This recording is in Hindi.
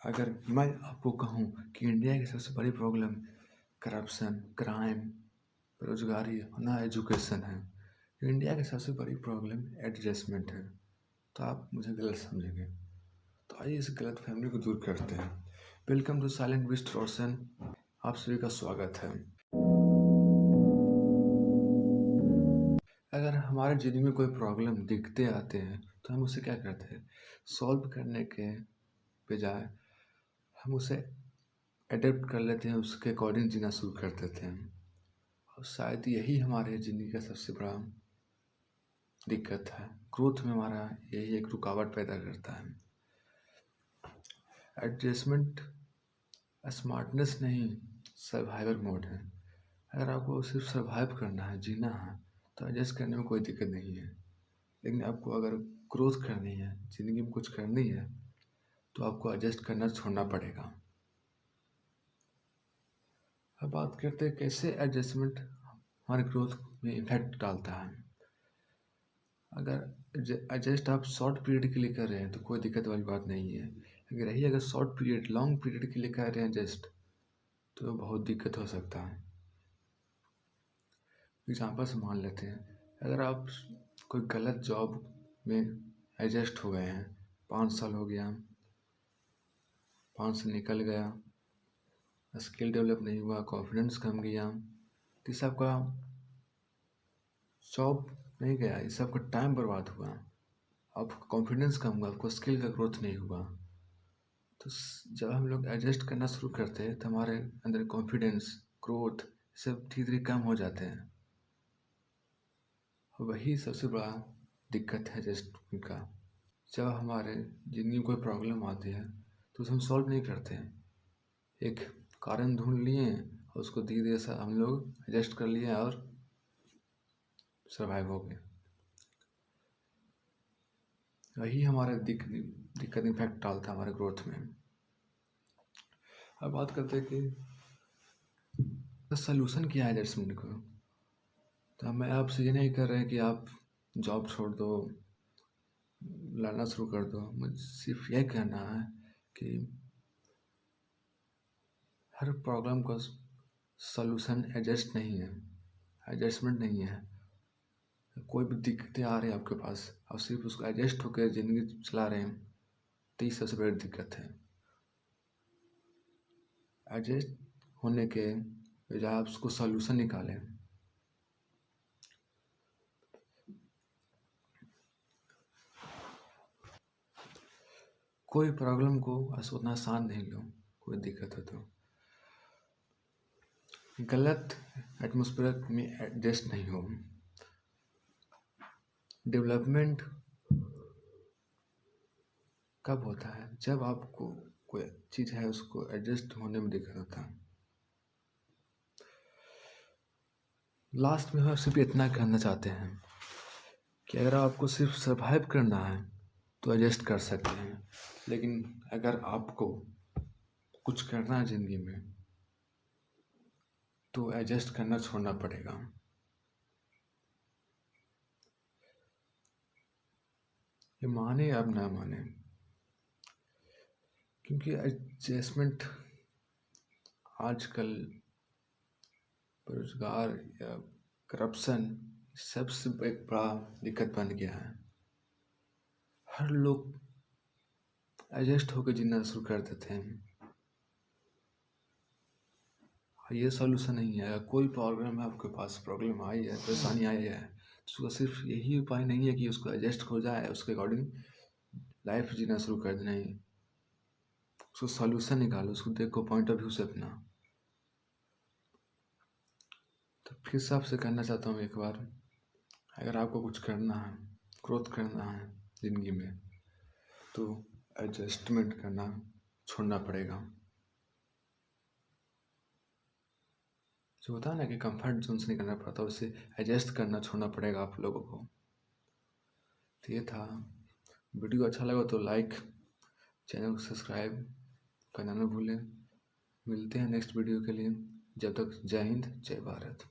अगर मैं आपको कहूँ कि इंडिया की सबसे बड़ी प्रॉब्लम करप्शन, क्राइम, बेरोजगारी और ना एजुकेशन है, इंडिया की सबसे बड़ी प्रॉब्लम एडजस्टमेंट है, तो आप मुझे गलत समझेंगे। तो आइए इस गलत फहमी को दूर करते हैं। वेलकम टू साइलेंट विद रोशन, आप सभी का स्वागत है। अगर हमारे ज़िंदगी में कोई प्रॉब्लम दिखते आते हैं तो हम उसे क्या करते हैं, सॉल्व करने के बजाय हम उसे अडेप्ट कर लेते हैं, उसके अकॉर्डिंग जीना शुरू कर देते हैं। और शायद यही हमारे ज़िंदगी का सबसे बड़ा दिक्कत है। ग्रोथ में हमारा यही एक रुकावट पैदा करता है। एडजस्टमेंट स्मार्टनेस नहीं, सर्वाइवल मोड है। अगर आपको सिर्फ सर्वाइव करना है, जीना है, तो एडजस्ट करने में कोई दिक्कत नहीं है। लेकिन आपको अगर ग्रोथ करनी है, ज़िंदगी में कुछ करनी है, तो आपको एडजस्ट करना छोड़ना पड़ेगा। अब बात करते हैं कैसे एडजस्टमेंट हमारे ग्रोथ में इफेक्ट डालता है। अगर एडजस्ट आप शॉर्ट पीरियड के लिए कर रहे हैं तो कोई दिक्कत वाली बात नहीं है। अगर शॉर्ट पीरियड लॉन्ग पीरियड के लिए कर रहे हैं एडजस्ट, तो बहुत दिक्कत हो सकता है। एग्जाम्पल से मान लेते हैं, अगर आप कोई गलत जॉब में एडजस्ट हो गए हैं, 5 साल हो गया, 5 से निकल गया, स्किल डेवलप नहीं हुआ, कॉन्फिडेंस कम गया, तो इस आपका जॉब नहीं गया, इस आपका टाइम बर्बाद हुआ, आपका कॉन्फिडेंस कम हुआ, आपको स्किल का ग्रोथ नहीं हुआ। तो जब हम लोग एडजस्ट करना शुरू करते हैं तो हमारे अंदर कॉन्फिडेंस, ग्रोथ सब धीरे धीरे कम हो जाते हैं। और वही सबसे बड़ा दिक्कत है एडजस्टमेंट का। जब हमारे ज़िंदगी में कोई प्रॉब्लम आती है तो उसे हम सॉल्व नहीं करते हैं, एक कारण ढूंढ लिए और उसको धीरे धीरे से हम लोग एडजस्ट कर लिए और सर्वाइव हो गए। वही हमारे दिक्कत इम्फेक्ट डालता है हमारे ग्रोथ में। अब बात करते हैं कि सलूशन क्या है एडजस्टमेंट को। तो मैं आपसे ये नहीं कर रहे कि आप जॉब छोड़ दो, लड़ना शुरू कर दो। मुझे सिर्फ यह कहना है कि हर प्रॉब्लम का सलूशन एडजस्टमेंट नहीं है। कोई भी दिक्कतें आ रही है आपके पास और सिर्फ उसको एडजस्ट होकर ज़िंदगी चला रहे हैं, तो ये सबसे बड़ी दिक्कत है। एडजस्ट होने के बजाय आप उसको सलूशन निकालें। कोई प्रॉब्लम को उतना आसान नहीं लो, कोई दिक्कत है तो गलत एटमॉस्फेयर में एडजस्ट नहीं हो। डेवलपमेंट कब होता है, जब आपको कोई चीज़ है उसको एडजस्ट होने में दिक्कत होता है। लास्ट में हम सिर्फ इतना कहना चाहते हैं कि अगर आपको सिर्फ सर्वाइव करना है तो एडजस्ट कर सकते हैं, लेकिन अगर आपको कुछ करना है ज़िंदगी में तो एडजस्ट करना छोड़ना पड़ेगा। ये माने अब ना माने, क्योंकि एडजस्टमेंट आजकल बेरोजगार या करप्शन सबसे एक बड़ा दिक्कत बन गया है। हर लोग एडजस्ट होकर जीना शुरू कर देते हैं। ये सॉल्यूशन नहीं है। कोई प्रॉब्लम है आपके पास, प्रॉब्लम आई है, परेशानी आई है, तो उसका सिर्फ यही उपाय नहीं है कि उसको एडजस्ट हो जाए, उसके अकॉर्डिंग लाइफ जीना शुरू कर देना ही। उसको सॉल्यूशन निकालो, उसको देखो पॉइंट ऑफ व्यू से अपना। तो फिर से आपसे कहना चाहता हूँ एक बार, अगर आपको कुछ करना है, ग्रोथ करना है ज़िंदगी में, तो एडजस्टमेंट करना छोड़ना पड़ेगा। जो होता है ना कि कंफर्ट जोन से निकलना पड़ता है, उसे एडजस्ट करना छोड़ना पड़ेगा आप लोगों को। तो ये था। वीडियो अच्छा लगा तो लाइक, चैनल को सब्सक्राइब करना न भूलें। मिलते हैं नेक्स्ट वीडियो के लिए। जब तक जय हिंद, जय भारत।